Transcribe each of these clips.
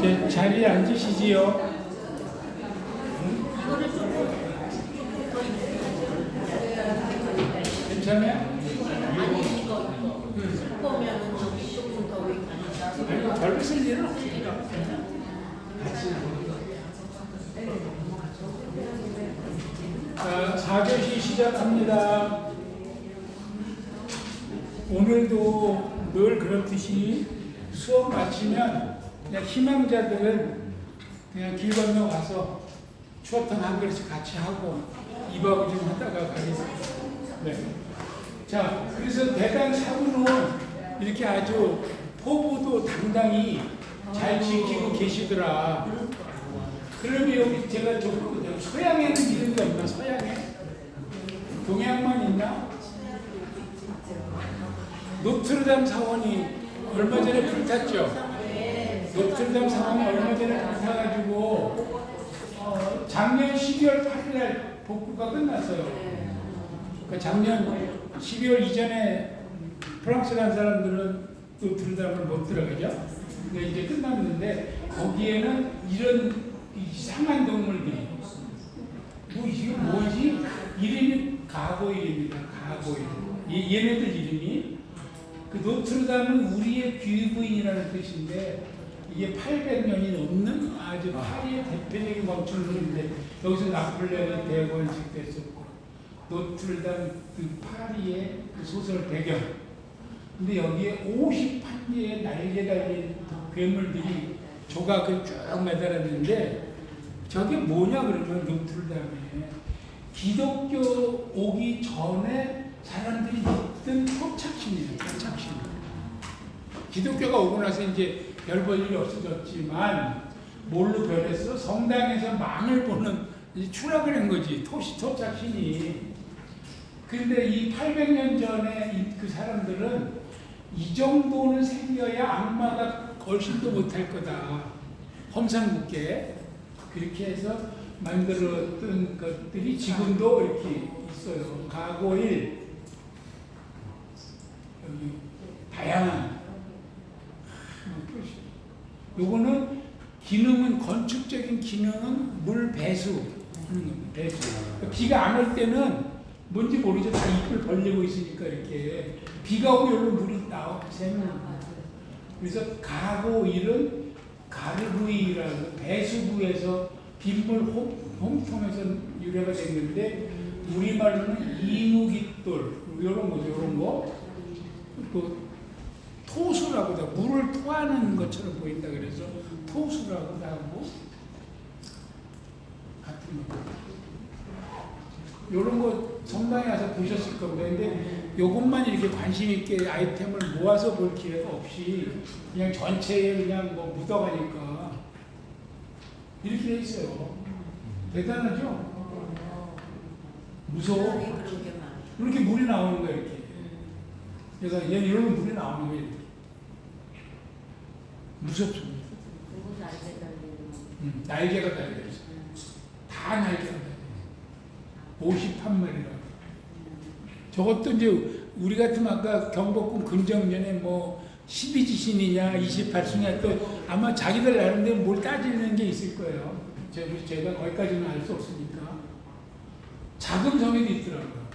이제 자리에 앉으시지요. 괜찮아요? 아니 이거 보면은 여기 조금 더 아니, 별로 쓸 일은 없습니다. 자, 4교시 시작합니다. 오늘도 늘 그렇듯이 수업 마치면 그냥 희망자들은 그냥 길 건너 가서 추어탕 한 그릇씩 같이 하고 입하고 좀 하다가 가겠습니다. 네. 자, 그래서 대단 사부는 이렇게 아주 포부도 당당히 잘 지키고 계시더라. 그러면 여기 제가 좀 서양에는 이런 게 없나? 서양에? 동양만 있나? 노트르담 사원이 얼마 전에 불탔죠? 노트르담 사원이 얼마 전에 불타가지고 작년 12월 8일날 복구가 끝났어요. 그러니까 작년 12월 이전에 프랑스 간 사람들은 노트르담을 못 들어가죠. 근데 이제 끝났는데 거기에는 이런 이상한 동물들이 지금 뭐지? 이름이 가고일입니다. 가고일. 얘네들 이름이 그 노트르담은 우리의 귀부인이라는 뜻인데 이게 800년이 넘는 아주 파리의 대표적인 건축물인데 여기서 나폴레옹이 대건축됐었고 노트르담 그 파리의 그 소설 배경. 근데 여기에 51개의 날개 달린 괴물들이 조각을 쭉 매달았는데 저게 뭐냐 그러면 노트르담에 기독교 오기 전에 사람들이 믿던 토착신이에요. 토착신. 기독교가 오고 나서 이제 별 볼 일이 없어졌지만 뭘로 변했어? 성당에서 망을 보는 추락을 한 거지. 토착신이. 근데 이 800년 전에 그 사람들은 이 정도는 생겨야 악마가 얼씬도 못할 거다. 험상궂게 그렇게 해서 만들었던 것들이 지금도 이렇게 있어요. 가고일 여기 다양한 요거는 기능은 건축적인 기능은 물 배수 배수. 비가 안 올 때는 뭔지 모르죠. 다 잎을 벌리고 있으니까 이렇게 비가 오면 여기로 물이 새는 그래서 가고일은 가르부이라고 배수구에서 빗물 홍통에서 유래가 됐는데 우리말로는 이누깃돌 이런 거죠. 이런 거. 또 토수라고도 하고 물을 토하는 것처럼 보인다 그래서 토수라고도 하고 같은 거. 이런 거 성당에 와서 보셨을 겁니다. 근데 이것만 이렇게 관심 있게 아이템을 모아서 볼 기회가 없이 그냥 전체에 그냥 뭐 묻어가니까 이렇게 돼 있어요. 대단하죠? 무서워. 이렇게 물이 나오는 거야 이렇게. 그래서 이런 물이 나오는 거야 이렇게. 무섭습니다. 날개가 달려있어. 다 날개가 달려. 51마리라고. 저것도 이제 우리 같으면 아까 경복궁 근정전에 뭐 12지신이냐 28수냐 또 아마 자기들 나름대로 뭘 따지는 게 있을 거예요. 제가 거기까지는 알 수 없으니까. 자금성에도 있더라고요.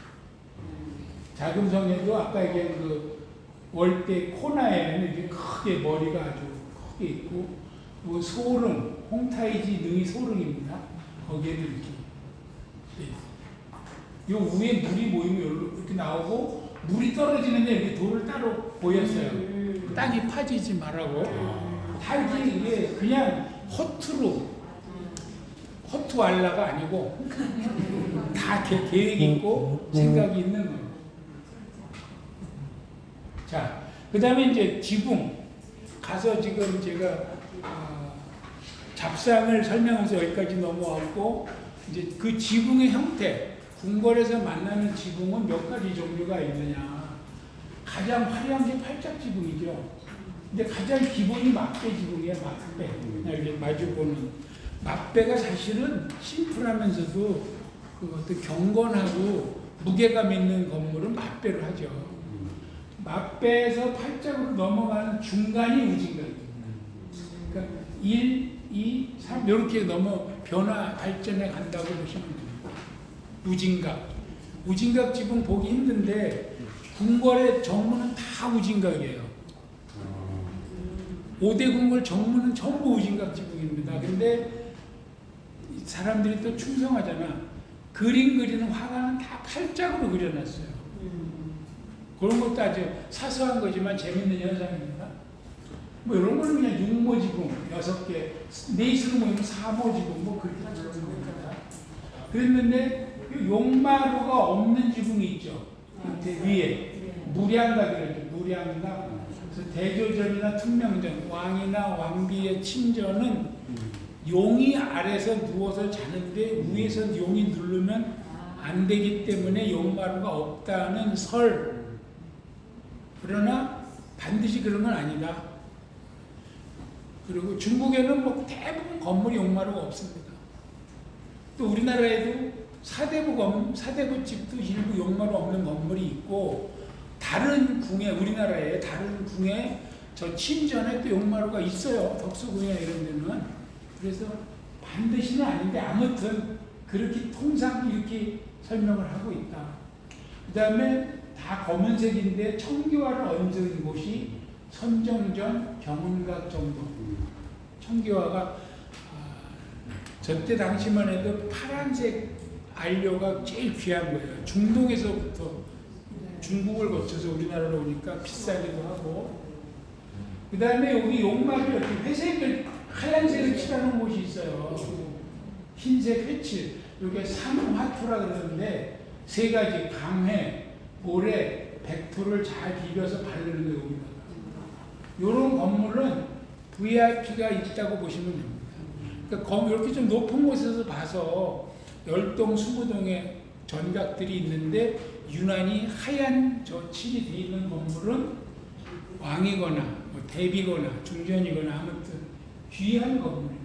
자금성에도 아까 얘기한 그 월대 코나에는 이렇게 크게 머리가 아주 크게 있고 뭐 소릉, 홍타이지 능이 소릉입니다. 거기에도 이렇게 돼 있어요. 요 위에 물이 모이면 이렇게 나오고 물이 떨어지는데 이렇게 돌을 따로 보였어요. 땅이 파지지 말라고. 하여튼 이게 그냥 허투알라가 아니고 다 계획이 있고 생각이 있는 거예요. 자, 그 다음에 이제 지붕 가서 지금 제가 잡상을 설명하면서 여기까지 넘어왔고 이제 그 지붕의 형태 궁궐에서 만나는 지붕은 몇 가지 종류가 있느냐. 가장 화려한 게 팔짝 지붕이죠. 근데 가장 기본이 막배 지붕이에요. 막배. 그냥 이렇게 마주보는. 막배가 사실은 심플하면서도 그 어떤 경건하고 무게감 있는 건물은 막배로 하죠. 막배에서 팔짝으로 넘어가는 중간이 우진각입니다. 그러니까 1, 2, 3 이렇게 너무 변화 발전해 간다고 보시면 됩니다. 우진각. 우진각 지붕 보기 힘든데 궁궐의 정문은 다 우진각이에요. 5대 궁궐 정문은 전부 우진각 지붕입니다. 근데 사람들이 또 충성하잖아. 그림 그리는 화가는 다 팔짝으로 그려놨어요. 그런 것도 아주 사소한 거지만 재밌는 현상입니다. 뭐 이런 거는 그냥 육모지붕 6개, 네이스로 모이면 4모지붕 뭐 그렇게 그런 겁니다. 그랬는데 용마루가 없는 지붕이 있죠. 밑에 위에 무량각이라죠. 무량각. 그래서 대조전이나 투명전, 왕이나 왕비의 친전은 용이 아래서 누워서 자는데 위에서 용이 누르면 안 되기 때문에 용마루가 없다는 설. 그러나 반드시 그런 건 아니다. 그리고 중국에는 뭐 대부분 건물이 용마루가 없습니다. 또 우리나라에도 사대부 집도 일부 용마루 없는 건물이 있고 다른 궁에 우리나라에 다른 궁에 저 친전에 또 용마루가 있어요. 덕수궁이나 이런 데는. 그래서 반드시는 아닌데 아무튼 그렇게 통상 이렇게 설명을 하고 있다. 그 다음에 다 검은색인데 청기화를 얹은 곳이 선정전 경운각 정도. 청기화가 저때 당시만 해도 파란색 안료가 제일 귀한 거예요. 중동에서부터 중국을 거쳐서 우리나라로 오니까 비싸기도 하고. 그 다음에 여기 용마루 이렇게 회색을 하얀색을 칠하는 곳이 있어요. 흰색 회칠. 이게 삼화토라 그러는데 세 가지 강회, 모래, 백토를 잘 비벼서 바르는 거예요. 여기다가. 이런 건물은 VIP가 있다고 보시면 됩니다. 그러니까 이렇게 좀 높은 곳에서 봐서 10동, 20동의 전각들이 있는데 유난히 하얀 저 칠이 되어 있는 건물은 왕이거나 뭐 대비거나 중전이거나 아무튼 귀한 건물입니다.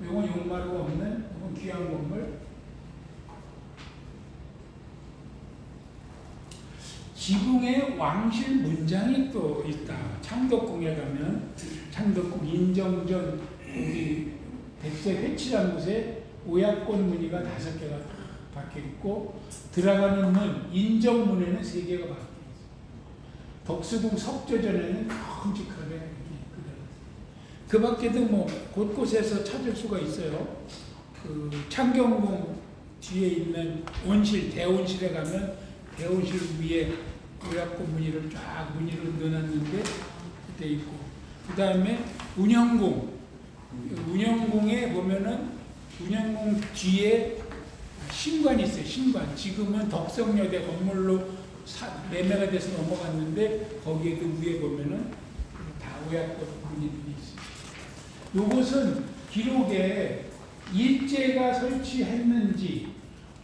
이건 용마루가 없는 이건 귀한 건물. 지붕에 왕실 문장이 또 있다. 창덕궁에 가면 창덕궁 인정전 여기 백색 회칠한 곳에 오약꽃 무늬가 5개가 박혀 있고 들어가는 문 인정문에는 3개가 박혀 있어요. 덕수궁 석조전에는 큼직하게 있거든요. 그 밖에도 뭐 곳곳에서 찾을 수가 있어요. 그 창경궁 뒤에 있는 온실 대온실에 가면 대온실 위에 오약꽃 무늬를 쫙 무늬를 넣어놨는데 그때 있고 그 다음에 운영궁에 보면은 운영궁 뒤에 신관이 있어요. 신관. 지금은 덕성여대 건물로 매매가 돼서 넘어갔는데 거기에도 위에 보면은 다 오약꽃 무늬들이 있어요. 요것은 기록에 일제가 설치했는지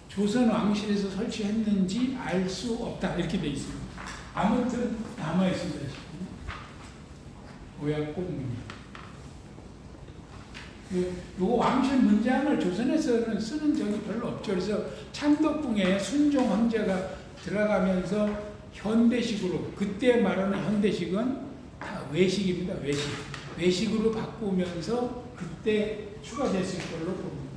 조선 왕실에서 설치했는지 알 수 없다 이렇게 돼 있습니다. 아무튼 남아 있습니다. 오약꽃 무늬. 요거 왕실 문장을 조선에서는 쓰는 적이 별로 없죠. 그래서 창덕궁에 순종 황제가 들어가면서 현대식으로 그때 말하는 현대식은 다 외식입니다. 외식으로 바꾸면서 그때 추가됐을 걸로 봅니다.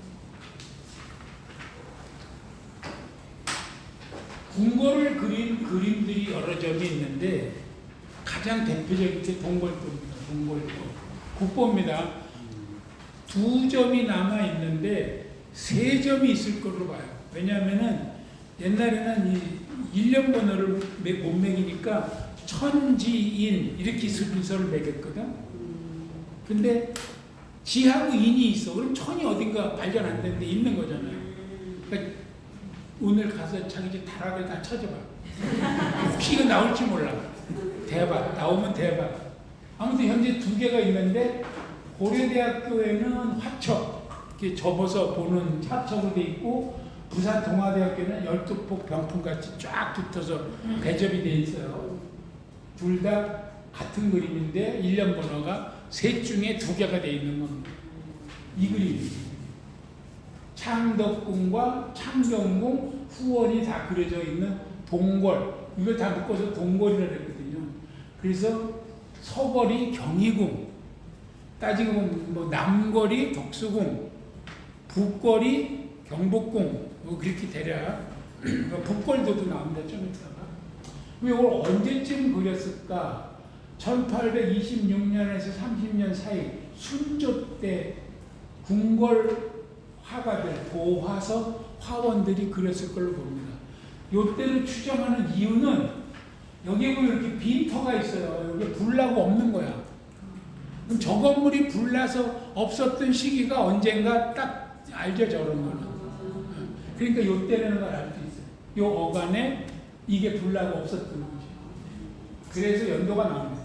궁궐을 그린 그림들이 여러 점이 있는데 가장 대표적인 게 동궐도입니다. 동궐도. 국보입니다. 2점이 남아 있는데 3점이 있을 거로 봐요. 왜냐하면은 옛날에는 이 일련 번호를 못 매기니까 천지인 이렇게 순서를 매겼거든. 근데 지하고 인이 있어. 그럼 천이 어딘가 발견 안 되는데 있는 거잖아요. 그러니까 오늘 가서 자기 집 다락을 다 찾아봐. 혹시 이거 나올지 몰라. 대박. 나오면 대박. 아무튼 현재 2개가 있는데 고려대학교에는 화척 이렇게 접어서 보는 화척으로 돼 있고 부산 동아대학교는 12폭 병풍같이 쫙 붙어서 배접이 돼 있어요. 둘 다 같은 그림인데 일련 번호가 셋 중에 2개가 돼 있는 겁니다. 이 그림입니다. 창덕궁과 창경궁 후원이 다 그려져 있는 동궐 이걸 다 묶어서 동궐이라 그랬거든요. 그래서 서궐이 경희궁 따지고 보면 뭐 남거리 덕수궁, 북거리 경복궁, 뭐 그렇게 대략 북걸도도 나옵니다. 좀 이따가. 이걸 언제쯤 그렸을까? 1826년에서 30년 사이 순조 때 궁궐 화가들, 도화서 화원들이 그렸을 걸로 봅니다. 요때를 추정하는 이유는 여기에 보면 이렇게 빈터가 있어요. 여기 불나고 없는 거야. 그럼 저 건물이 불나서 없었던 시기가 언젠가 딱 알죠, 저런 거는. 그러니까 요때라는 걸 알 수 있어요. 요 어간에 이게 불나고 없었던 거죠. 그래서 연도가 나옵니다.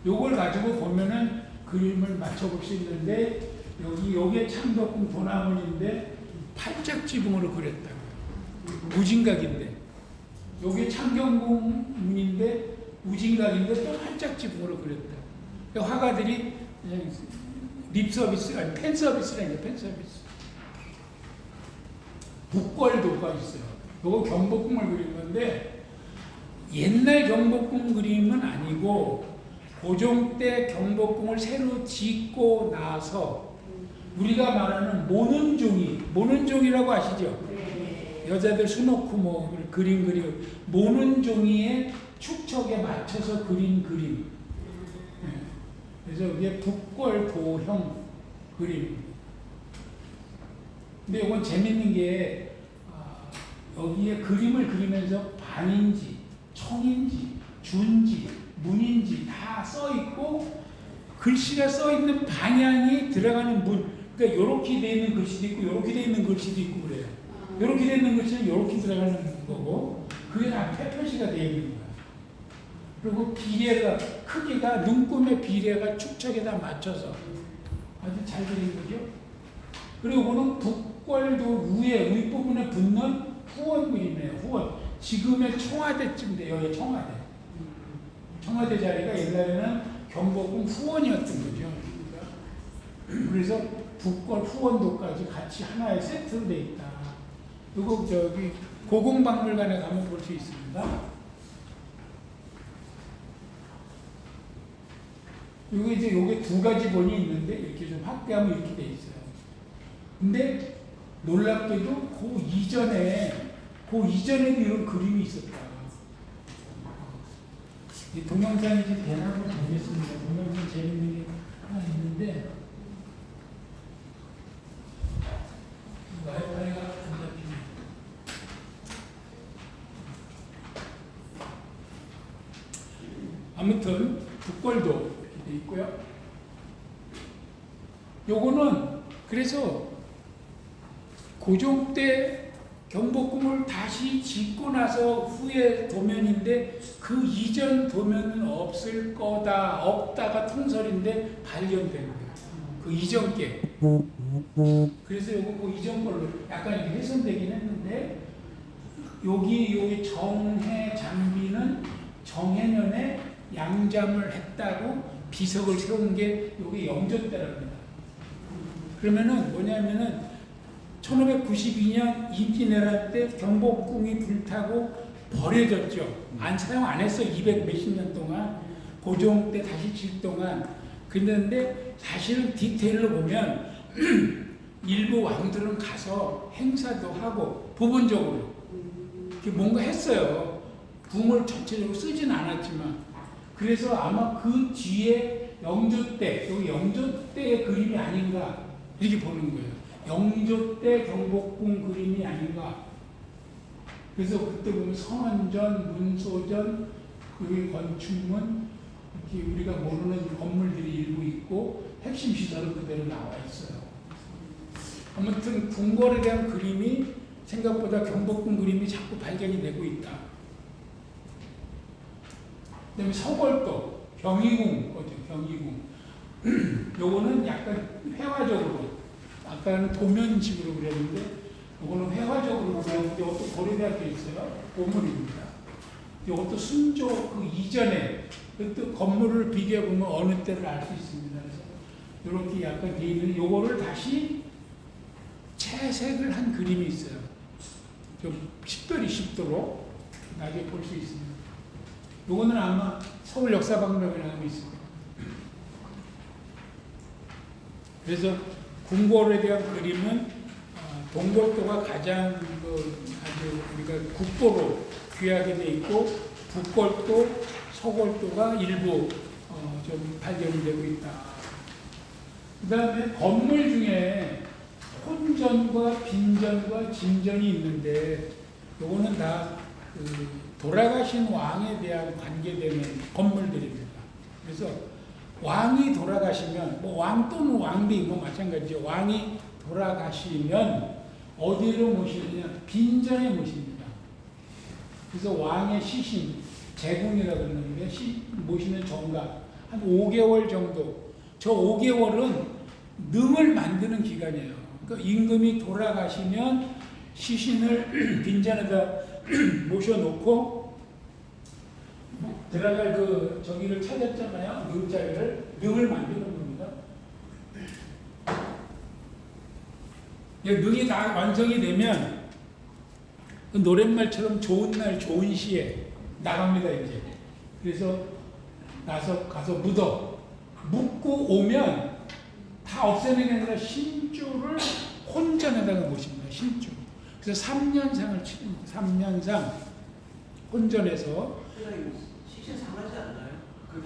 요걸 가지고 보면은 그림을 맞춰볼 수 있는데, 요게 창덕궁 도나문인데 팔짝지붕으로 그렸다고요. 우진각인데. 요게 창경궁 문인데 우진각인데 또 팔짝지붕으로 그렸다. 화가들이 그냥 립 서비스, 아니 팬 서비스라니까, 팬 서비스. 북걸도가 있어요. 요거 경복궁을 그린 건데, 옛날 경복궁 그림은 아니고 고종 때 경복궁을 새로 짓고 나서 우리가 말하는 모는종이라고 아시죠? 여자들 수놓고 뭐 그림 모는 종이의 축척에 맞춰서 그린 그림. 그래서 이게 북걸도형 그림입니다. 근데 이건 재밌는 게 여기에 그림을 그리면서 반인지, 청인지, 준지, 문인지 다 써 있고 글씨가 써 있는 방향이 들어가는 그러니까 이렇게 돼 있는 글씨도 있고 이렇게 돼 있는 글씨도 있고 그래요. 이렇게 돼 있는 글씨는 이렇게 들어가는 거고 그게 앞에 표시가 되어 있는 거야. 그리고 비례가 크기가 눈금의 비례가 축척에다 맞춰서 아주 잘 그린 거죠. 그리고 이거는 북걸도 윗부분에 붙는 후원 그림이에요. 후원. 지금의 청와대쯤 돼요. 여기 청와대. 청와대 자리가 옛날에는 경복궁 후원이었던 거죠. 그래서 북걸 후원도까지 같이 하나의 세트로 돼 있다. 이거 저기 고궁박물관에 가면 볼 수 있습니다. 이거 이제 요게 두 가지 본이 있는데 이렇게 좀 확대하면 이렇게 돼 있어요. 근데 놀랍게도 그 이전에도 이런 그림이 있었다. 이 동영상이 이제 대낮으로 보겠습니다. 동영상 재밌는 게 하나 있는데 와이파이가 안 잡히네. 아무튼 북걸도 이렇게 돼 있고요. 요거는 그래서 고종 때 경복궁을 다시 짓고 나서 후에 도면인데 그 이전 도면은 없을 거다, 없다가 통설인데 발견된 거예요. 그 이전 게. 그래서 요거 그 이전 걸로 약간 이렇게 훼손되긴 했는데 여기 정해 장비는 정해년에 양잠을 했다고 비석을 세운 게 여기 영조 때랍니다. 그러면은 뭐냐면은 1592년 임진왜란 때 경복궁이 불타고 버려졌죠. 사용 안 했어. 200 몇십 년 동안. 고종 때 다시 질 동안. 그런데 사실은 디테일로 보면 일부 왕들은 가서 행사도 하고 부분적으로 뭔가 했어요. 궁을 전체적으로 쓰진 않았지만. 그래서 아마 그 뒤에 영조 때, 여기 영조 때의 그림이 아닌가 이렇게 보는 거예요. 영조 때 경복궁 그림이 아닌가. 그래서 그때 보면 성원전, 문소전, 그리고 건축문, 이렇게 우리가 모르는 건물들이 일부 있고 핵심 시설은 그대로 나와 있어요. 아무튼 궁궐에 대한 그림이 생각보다 경복궁 그림이 자꾸 발견이 되고 있다. 그다음에 서걸도, 경희궁 거죠. 경희궁. 요거는 약간 회화적으로. 아까는 도면식으로 그렸는데 이거는 회화적으로 그렸는데 이것도 고려대학교에 있어요. 보물입니다. 이것도 순조 그 이전에 또 건물을 비교해보면 어느 때를 알 수 있습니다. 그래서 이렇게 약간 돼 있는 요거를 다시 채색을 한 그림이 있어요. 좀 식별이 쉽도록 나중에 볼 수 있습니다. 요거는 아마 서울역사박물관에 가면 있습니다. 그래서 궁궐에 대한 그림은 동골도가 가장 아주 우리가 국보로 귀하게 돼 있고 북골도, 서골도가 일부 좀 발견이 되고 있다. 그 다음에 건물 중에 혼전과 빈전과 진전이 있는데 요거는 다 돌아가신 왕에 대한 관계되는 건물들입니다. 그래서 왕이 돌아가시면 왕 또는 왕비 마찬가지죠. 왕이 돌아가시면 어디로 모시느냐? 빈전에 모십니다. 그래서 왕의 시신, 제궁이라고 그러는데 모시는 정각 한 5개월 정도. 저 5개월은 능을 만드는 기간이에요. 그러니까 임금이 돌아가시면 시신을 빈전에다 모셔놓고 들어갈 저기를 찾았잖아요. 능을 만드는 겁니다. 능이 다 완성이 되면 그 노랫말처럼 좋은 날 좋은 시에 나갑니다. 이제 그래서 가서 묻고 오면 다 없애는 게 아니라 신주를 혼전에다가 모십니다. 신주. 그래서 3년상을 치릅니다. 3년상 혼전해서 시신 상하지 않나요?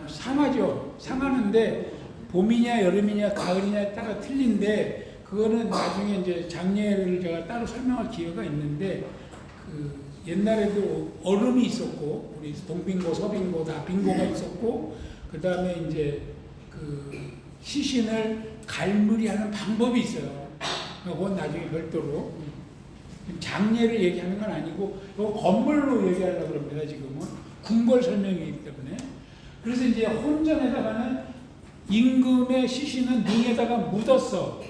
상하죠. 상하는데 봄이냐 여름이냐 가을이냐에 따라 틀린데 그거는 나중에 이제 장례를 제가 따로 설명할 기회가 있는데 옛날에도 얼음이 있었고 우리 동빙고 서빙고 다 빙고가 있었고 그 다음에 이제 시신을 갈무리하는 방법이 있어요. 그건 나중에 별도로 장례를 얘기하는 건 아니고 이거 건물로 얘기하려고 그럽니다. 지금은 궁궐 설명이기 때문에. 그래서 이제 혼전에다가는 임금의 시신은 능에다가 묻었어.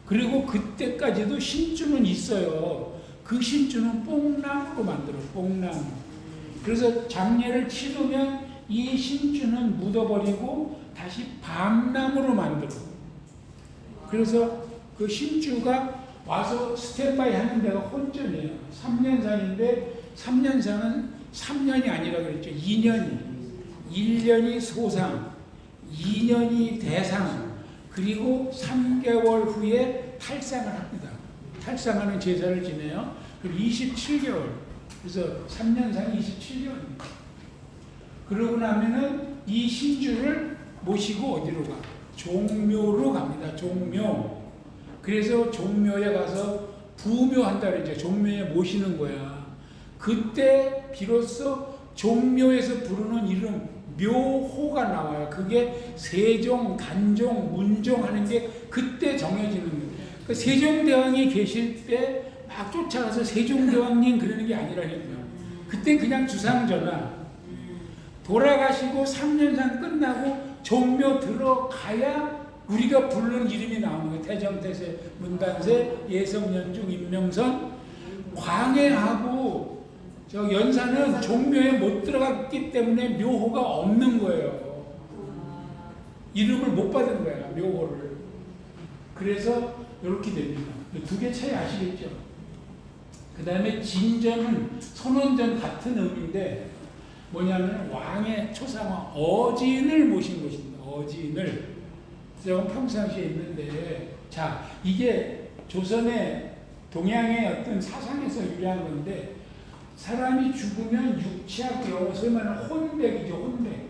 그리고 그때까지도 신주는 있어요. 그 신주는 뽕나무로 만들어. 뽕나무. 그래서 장례를 치르면 이 신주는 묻어버리고 다시 밤나무로 만들어. 그래서 그 신주가 와서 스탠바이 하는 데가 혼전이에요. 3년상인데 3년상은 3년이 아니라 그랬죠. 2년이. 1년이 소상, 2년이 대상, 그리고 3개월 후에 탈상을 합니다. 탈상하는 제사를 지내요. 그럼 27개월. 그래서 3년상이 27개월입니다. 그러고 나면은 이 신주를 모시고 어디로 가? 종묘로 갑니다. 종묘. 그래서 종묘에 가서 부묘한다 그러죠. 종묘에 모시는 거야. 그때 비로소 종묘에서 부르는 이름 묘호가 나와요. 그게 세종, 단종, 문종 하는 게 그때 정해지는 거예요. 그러니까 세종대왕이 계실 때 막 쫓아가서 세종대왕님 그러는 게 아니라니까요. 그때 그냥 주상전하. 돌아가시고 3년상 끝나고 종묘 들어가야 우리가 부르는 이름이 나오는 거예요. 태정태세, 문단세, 예성연중, 임명선. 광해하고 연산은 종묘에 못 들어갔기 때문에 묘호가 없는 거예요. 이름을 못 받은 거예요. 묘호를. 그래서 이렇게 됩니다. 두 개 차이 아시겠죠? 그 다음에 진전은 선원전 같은 의미인데 뭐냐면 왕의 초상화 어진을 모신 것입니다. 어진을. 제가 평상시에 있는데 자 이게 조선의 동양의 어떤 사상에서 유래한 건데 사람이 죽으면 육체하고 영혼, 소위 말하는 혼백이죠. 혼백.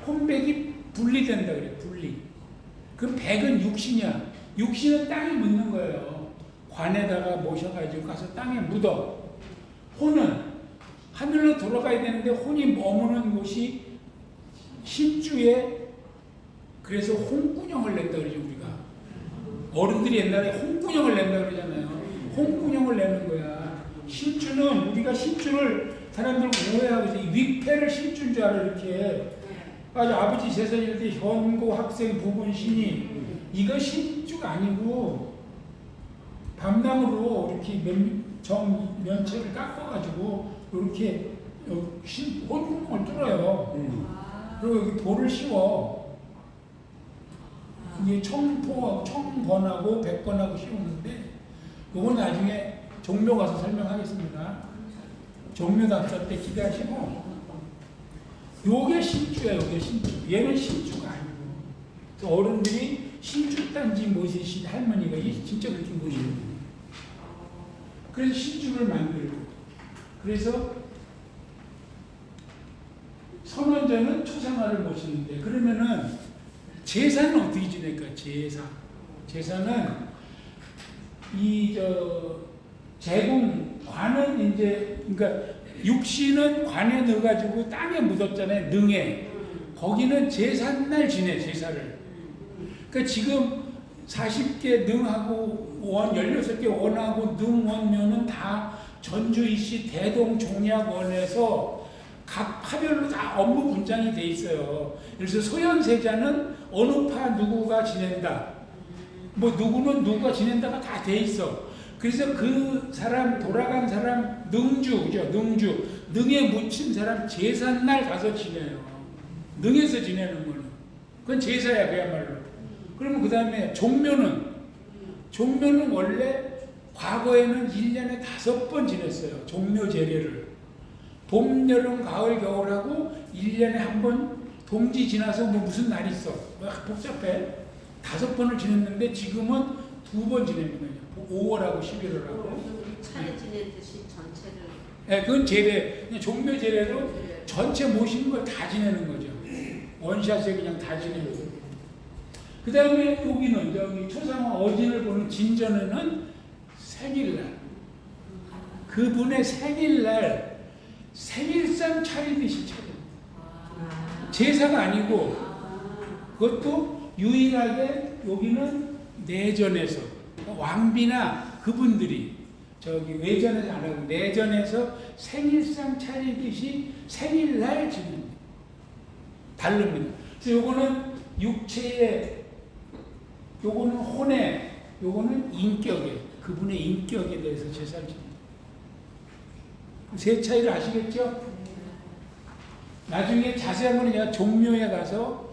혼백이 분리된다 그래요. 분리. 그 백은 육신이야. 육신은 땅에 묻는 거예요. 관에다가 모셔가지고 가서 땅에 묻어. 혼은 하늘로 돌아가야 되는데 혼이 머무는 곳이 신주에 그래서 홍군형을 낸다 그러죠. 우리가 어른들이 옛날에 홍군형을 낸다 그러잖아요. 홍군형을 내는 거야. 신주는 우리가 신주를 사람들 오해하고 있어요. 위패를 신주인 줄 알아. 이렇게 아버지 제사일 때 현고 학생 부분 신이 이거 신주가 아니고 밤나무로 이렇게 면체를 깎아가지고 이렇게 혼구멍을 뚫어요. 그리고 여기 돌을 씌워. 이게 청번하고 백번하고 씌우는데 이건 나중에 종묘 가서 설명하겠습니다. 종묘 답사 때 기대하시고 요게 신주예요. 요게 신주. 얘는 신주가 아니고 어른들이 신주단지 모시신 할머니가 진짜 그렇게 모시는 거예요. 그래서 신주를 만들고, 그래서 선원전은 초상화를 모시는데, 그러면은 제사는 어떻게 지낼까? 제사는 제공 관은 이제, 그러니까 육신은 관에 넣어가지고 땅에 묻었잖아요. 능에. 거기는 제삿날 지내, 제사를. 그러니까 지금 40개 능하고 16개 원하고 능원면은 다 전주이시 대동종약원에서 각 파별로 다 업무 분장이 돼 있어요. 그래서 소현세자는 어느 파 누구가 지낸다. 뭐 누구는 누가 지낸다가 다 돼 있어. 그래서 그 사람, 돌아간 사람 능주, 그죠? 능에 묻힌 사람 제삿날 가서 지내요. 능에서 지내는 거는. 그건 제사야, 그야말로. 그러면 그 다음에 종묘는 원래 과거에는 1년에 5번 지냈어요. 종묘 제례를. 봄, 여름, 가을, 겨울하고 1년에 한 번 동지 지나서 뭐 무슨 날이 있어. 복잡해. 5번을 지냈는데 지금은 2번 지내는 거예요. 5월하고 11월하고. 차례 지내듯이 전체를. 네, 그건 제례. 그냥 종묘 제례로 전체 모시는 걸 다 지내는 거죠. 원샷에 그냥 다 지내고. 그 다음에 여기는 저기 초상화 어진을 보는 진전에는 생일날. 그분의 생일날 생일상 차리듯이 차립니다. 제사가 아니고 그것도 유일하게 여기는 내전에서 왕비나 그분들이 저기 외전에서 안 하고 내전에서 생일상 차리듯이 생일날 지냅니다. 다릅니다. 그래서 요거는 육체의, 요거는 혼에, 요거는 인격에, 그분의 인격에 대해서 제사를 지냅니다. 세 차이를 아시겠죠? 나중에 자세한 거는 제가 종묘에 가서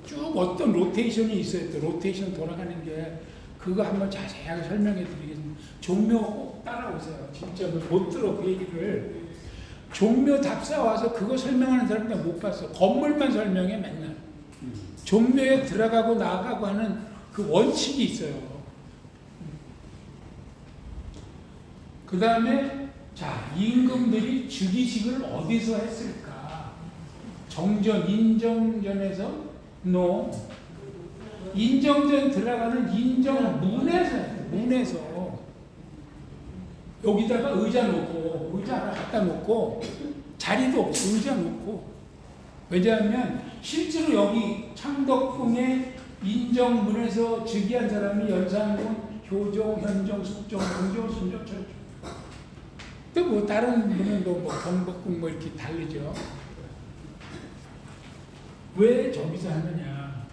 쭉 어떤 로테이션이 있어요. 또 로테이션 돌아가는 게 그거 한번 자세하게 설명해 드리겠습니다. 종묘 꼭 따라오세요. 진짜 못 들어 그 얘기를. 종묘 답사 와서 그거 설명하는 사람들 못 봤어. 건물만 설명해 맨날. 종묘에 들어가고 나가고 하는 그 원칙이 있어요. 그 다음에 자, 임금들이 즉위식을 어디서 했을까? 정전, 인정전에서? No. 인정전 들어가는 인정문에서 했어요. 문에서. 여기다가 의자 놓고, 의자 하나 갖다 놓고, 자리도 없고, 의자 놓고. 왜냐하면, 실제로 여기 창덕궁의 인정문에서 즉위한 사람이 연산군, 효종, 현종, 숙종, 동종, 순종, 철종. 또 뭐 다른 문은도 뭐 경복궁 뭐 이렇게 다르죠. 왜 저기서 하느냐?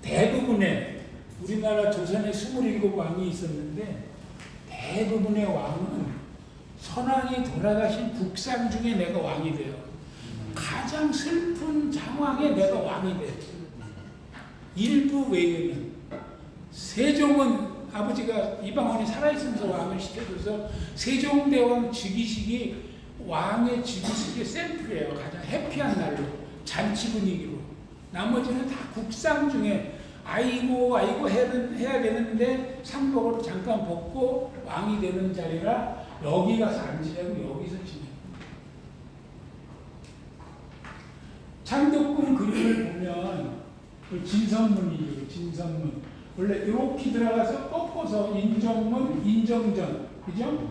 대부분의 우리나라 조선에 27왕이 있었는데 대부분의 왕은 선왕이 돌아가신 국상 중에 내가 왕이 돼요. 가장 슬픈 상황에 내가 왕이 돼. 일부 외에는 세종은 아버지가 이방원이 살아있으면서 왕을 시켜줘서 세종대왕 즉위식이 왕의 즉위식의 샘플이에요. 가장 해피한 날로, 잔치 분위기로. 나머지는 다 국상 중에 아이고 해야 되는데 상복을 잠깐 벗고 왕이 되는 자리라 여기 가서 안 지내고 여기서 지내요. 창덕궁 그림을 보면 그 진선문이죠. 진선문. 원래 이렇게 들어가서 꺾어서 인정문, 인정전, 그죠?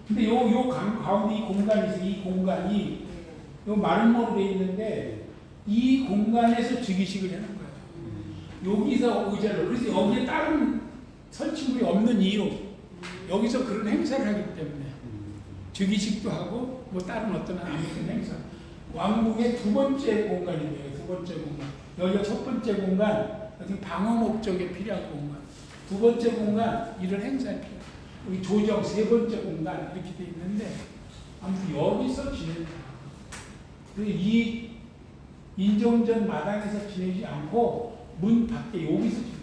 근데 가운데 이 공간이 있어요. 이 공간이 요 마름모로 되어 있는데 이 공간에서 즉위식을 하는 거예요. 여기서 의자로. 그래서 여기에 다른 설치물이 없는 이유. 여기서 그런 행사를 하기 때문에 즉위식도 하고 뭐 다른 어떤 아무튼 행사. 왕궁의 2번째 공간이에요. 2번째 공간. 여기가 1번째 공간. 방어 목적에 필요한 공간. 2번째 공간, 이런 행사에 필요한. 여기 조정 3번째 공간 이렇게 돼 있는데 아무튼 여기서 지낸다. 그리고 이 인정전 마당에서 지내지 않고 문 밖에 여기서 지냅니다.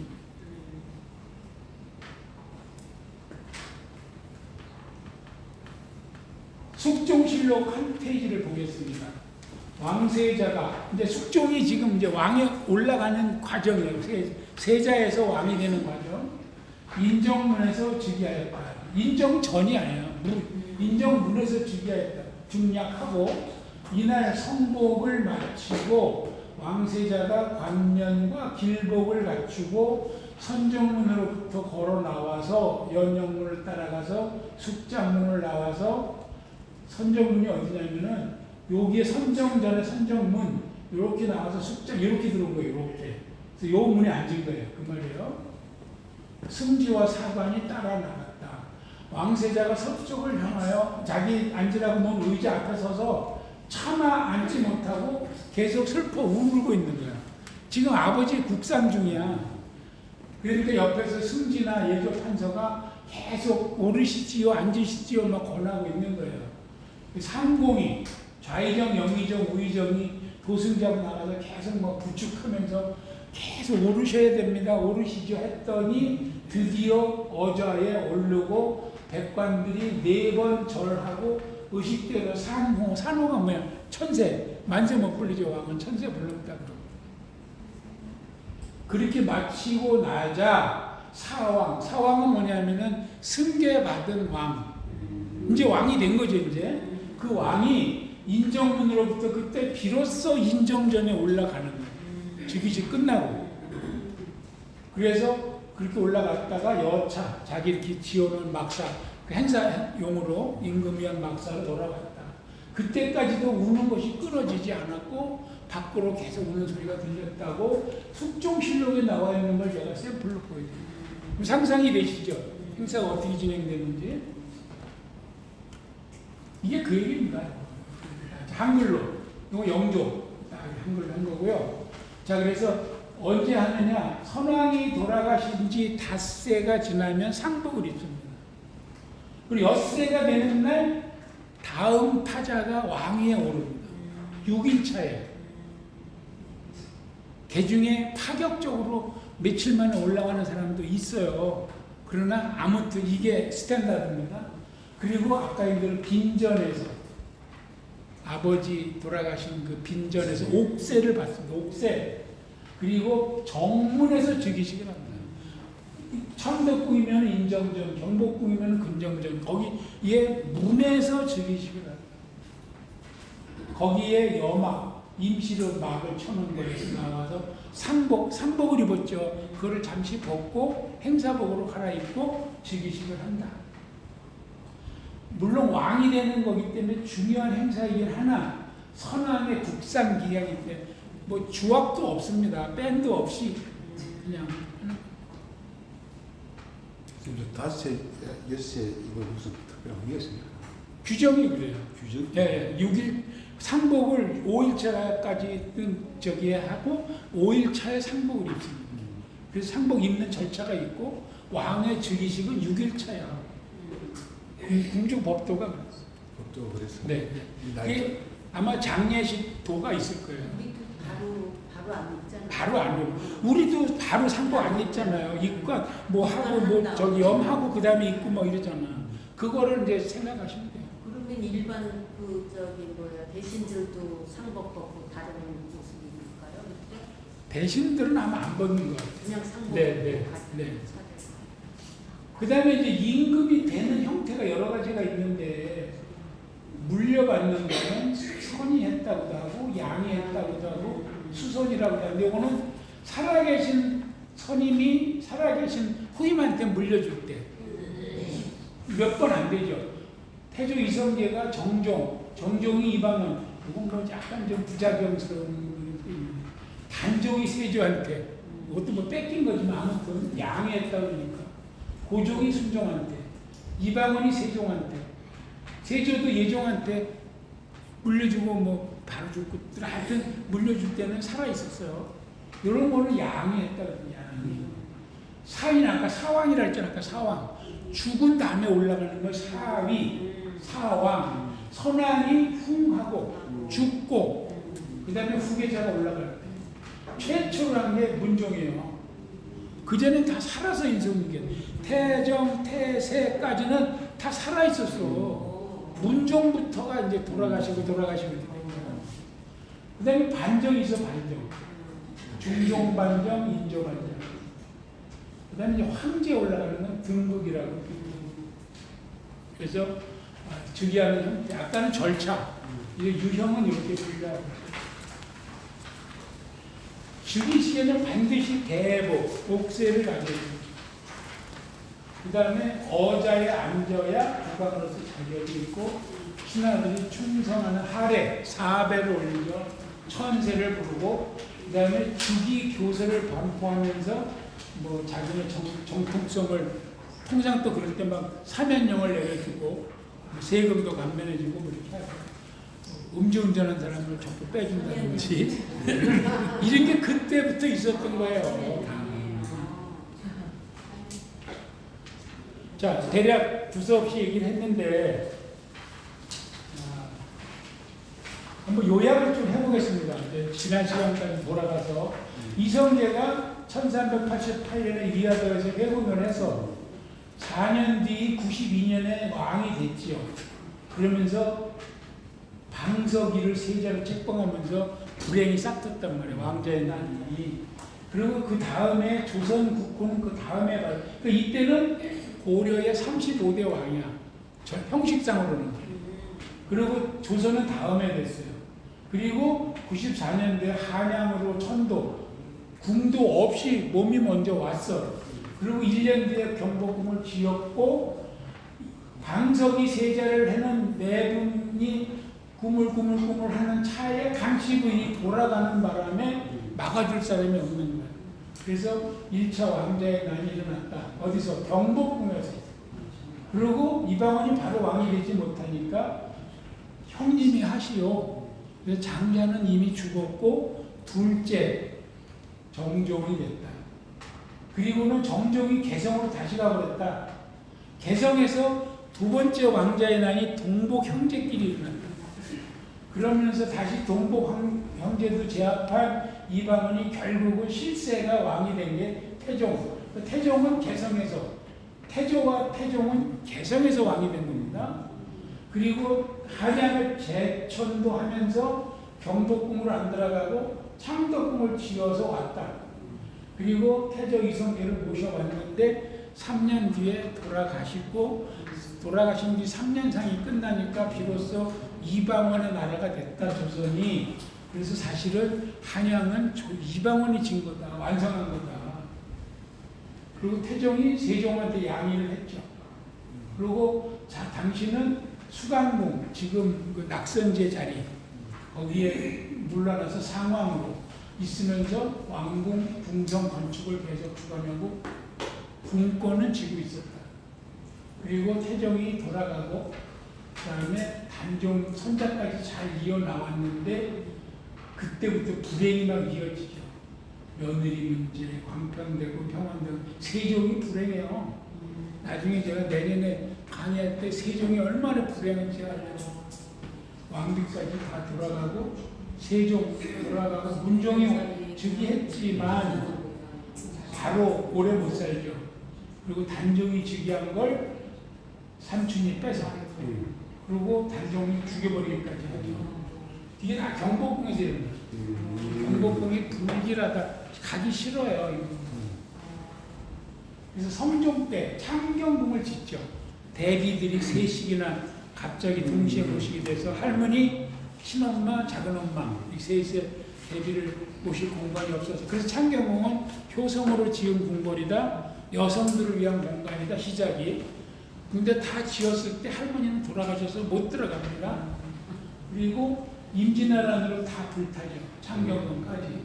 숙종실록 한 페이지를 보겠습니다. 왕세자가 이제 숙종이 지금 이제 왕에 올라가는 과정이에요. 세자에서 왕이 되는 과정. 인정문에서 즉위하였다. 인정 전이 아니에요. 인정문에서 즉위하였다. 중략하고 이날 성복을 마치고 왕세자가 관면과 길복을 갖추고 선정문으로부터 걸어 나와서 연영문을 따라가서 숙장문을 나와서 선정문이 어디냐면은 여기에 선정전에 선정문 이렇게 나와서 숙장 이렇게 들어온 거예요. 이렇게. 그래서 요 문에 앉은 거예요. 그 말이에요. 승지와 사관이 따라 나갔다. 왕세자가 서쪽을 향하여 자기 앉으라고 놓은 의자 앞에 서서 차마 앉지 못하고 계속 슬퍼 울고 있는 거야. 지금 아버지 국상 중이야. 그러니까 옆에서 승지나 예조 판서가 계속 오르시지요, 앉으시지요 막 권하고 있는 거예요. 상공이 좌의정, 영의정, 우의정이 도승자고 나가서 계속 막 부축하면서 계속 오르셔야 됩니다. 오르시죠 했더니 드디어 어좌에 오르고 백관들이 4번 절하고 의식대로 산호, 산호가 뭐야? 천세, 만세 못 불리죠. 왕은 천세 불렀다 그러고. 그렇게 마치고 나자 사왕은 뭐냐면은 승계받은 왕. 이제 왕이 된 거죠, 이제. 그 왕이 인정문으로부터 그때 비로소 인정전에 올라가는 거예요. 즉위식 끝나고. 그래서 그렇게 올라갔다가 여차, 자기 이렇게 지어놓은 막사, 그 행사용으로 임금위원 막사로 돌아갔다. 그때까지도 우는 것이 끊어지지 않았고, 밖으로 계속 우는 소리가 들렸다고 숙종실록에 나와 있는 걸 제가 샘플로 보여드립니다. 상상이 되시죠? 행사가 어떻게 진행되는지. 이게 그 얘기입니다. 한글로, 이거 영조, 한글로 한 거고요. 자, 그래서 언제 하느냐? 선왕이 돌아가신 지 닷새가 지나면 상복을 입습니다. 그리고 엿새가 되는 날 다음 타자가 왕위에 오릅니다. 6일차에. 개중에 파격적으로 며칠 만에 올라가는 사람도 있어요. 그러나 아무튼 이게 스탠다드입니다. 그리고 아까 얘기한 빈전에서 아버지 돌아가신 그 빈전에서 옥세를 받습니다. 옥세. 그리고 정문에서 즉위식을 합니다. 천덕궁이면 인정전, 경복궁이면 금정전, 거기에 문에서 즉위식을 합니다. 거기에 여막, 임시로 막을 쳐놓은 거에서 나와서 상복을 입었죠. 그거를 잠시 벗고 행사복으로 갈아입고 즉위식을 한다. 물론 왕이 되는 거기 때문에 중요한 행사이긴 하나 선왕의 국상 기약이기 때문에 뭐 주악도 없습니다. 밴드 없이 그냥 하는 지금 5세, 6세 이거 무슨 특별한 의미가 있습니까? 규정이 그래요. 규정? 예, 6일 상복을 5일차까지는 저기 하고 5일차에 상복을 입습니다. 그래서 상복 입는 절차가 있고 왕의 즉위식은 6일차야. 궁중 법도가 그랬어. 법도 그랬어. 네. 그게 아마 장례식 도가 있을 거예요. 우리도 바로 안 입잖아요. 바로 안 입고 우리도 바로 상복 안 입잖아요. 입고 뭐 하고 뭐 저기 염하고 그 다음에 입고 뭐 이러잖아. 그거를 이제 생각하시면 돼요. 그러면 일반 대신들도 상복 벗고 다른 모습입니까요? 대신들은 아마 안 벗는 것 같아요. 그냥 상복 네. 네. 그 다음에 이제 임금이 되는 형태가 여러 가지가 있는데 물려받는 거는 선이 했다고도 하고 양이 했다고도 하고 수선이라고도 하는데 이거는 살아계신 선임이 살아계신 후임한테 물려줄 때 몇 번 안 되죠. 태조 이성계가 정종이 이방은 이건 뭐 약간 좀 부작용스러운 단종이 세조한테 이것도 뭐 뺏긴 거지만 아무튼 양해했다 그러니까 고종이 순종한테 이방원이 세종한테 세조도 예종한테 물려주고 뭐 바로 죽고 하여튼 물려줄 때는 살아있었어요. 이런 거는 양해했다 그러거든요. 양해. 사인 아까 사왕이라 했잖아. 아까 사왕 죽은 다음에 올라가는 걸 사위 사왕 선왕이 흉하고 죽고 그 다음에 후계자가 올라갈 때 최초로 한 게 문종이에요. 그전엔 다 살아서 인성이게 태정, 태세까지는 다 살아있었어. 문종부터가 이제 돌아가시고 이렇게 된 거예요. 그 다음에 반정이 있어, 반정. 중종반정, 인조반정. 그 다음에 이제 황제에 올라가는 건 등극이라고. 그래서 즉위하는 형태, 아까는 절차, 이제 유형은 이렇게 분류하고. 즉위 시에는 반드시 대복, 복세를 가져야 됩니다. 그 다음에 어자에 앉아야 국왕으로서 자격이 있고, 신하들이 충성하는 하례, 사배를 올리죠. 천세를 부르고, 그 다음에 즉위 교서를 반포하면서 뭐 자기의 정통성을, 통상 또 그럴 때 막 사면령을 내려주고 세금도 감면해주고 뭐 이렇게 하고, 음주운전한 사람을 전부 빼준다든지 이런 게 그때부터 있었던 거예요. 자, 대략 두서없이 얘기를 했는데 한번 요약을 좀 해보겠습니다. 이제 지난 시간까지 돌아가서 이성계가 1388년에 이하도에서 회군을 해서 4년 뒤 92년에 왕이 됐지요. 그러면서 방석이를 세자로 책봉하면서 불행이 싹텄단 말이에요. 왕자의 난이. 그리고 그 다음에 조선 국호는 그 다음에 그러니까 이때는 고려의 35대 왕이야. 형식상으로는. 그리고 조선은 다음에 됐어요. 그리고 94년도에 한양으로 천도, 궁도 없이 몸이 먼저 왔어. 그리고 1년 뒤에 경복궁을 지었고, 방석이 세자를 해는 네 분이 꾸물꾸물 하는 차에 강씨 부인이 돌아가는 바람에 막아줄 사람이 없는 거야. 그래서 1차 왕자의 난이 일어났다. 어디서? 경복궁에서. 그리고 이방원이 바로 왕이 되지 못하니까 형님이 하시오. 그래서 장자는 이미 죽었고 둘째 정종이 됐다. 그리고는 정종이 개성으로 다시 가버렸다. 개성에서 두 번째 왕자의 난이 동복 형제끼리 일어났다. 그러면서 다시 동복 형제도 제압한 이방원이 결국은 실세가 왕이 된 게 태종. 태종은 개성에서, 태조와 태종은 개성에서 왕이 된 겁니다. 그리고 한양을 재천도 하면서 경복궁으로 안 들어가고 창덕궁을 지어서 왔다. 그리고 태조 이성계를 모셔왔는데 3년 뒤에 돌아가시고, 돌아가신 뒤 3년상이 끝나니까 비로소 이방원의 나라가 됐다, 조선이. 그래서 사실은 한양은 이방원이 진 거다, 완성한 거다. 그리고 태종이 세종한테 양의를 했죠. 그리고 자, 당신은 수강궁, 지금 그 낙선제 자리, 거기에 물러나서 상왕으로 있으면서 왕궁, 궁성 건축을 계속 주관하고 궁권은 쥐고 있었다. 그리고 태종이 돌아가고 그 다음에 단종 손자까지 잘 이어나왔는데 그때부터 불행이 막 이어지죠. 며느리 문제, 광평되고 평안되고 세종이 불행해요. 나중에 제가 내년에 강의할 때 세종이 얼마나 불행한지 알려요. 왕비까지 다 돌아가고 세종 돌아가고 문종이 즉위했지만 바로 오래 못 살죠. 그리고 단종이 즉위한 걸 삼촌이 뺏어. 그리고 단종이 죽여버리기까지 하죠. 이게 다 경복궁에서 일어나요. 경복궁이 불길하다. 가기 싫어요. 그래서 성종 때 창경궁을 짓죠. 대비들이 셋씩이나 갑자기 동시에 모시게 돼서 할머니, 친엄마, 작은엄마 이 셋의 대비를 모실 공간이 없어서, 그래서 창경궁은 효성으로 지은 궁궐이다. 여성들을 위한 공간이다. 시작이. 근데 다 지었을 때 할머니는 돌아가셔서 못 들어갑니다. 그리고 임진왜란으로 다 불타죠. 창경궁까지.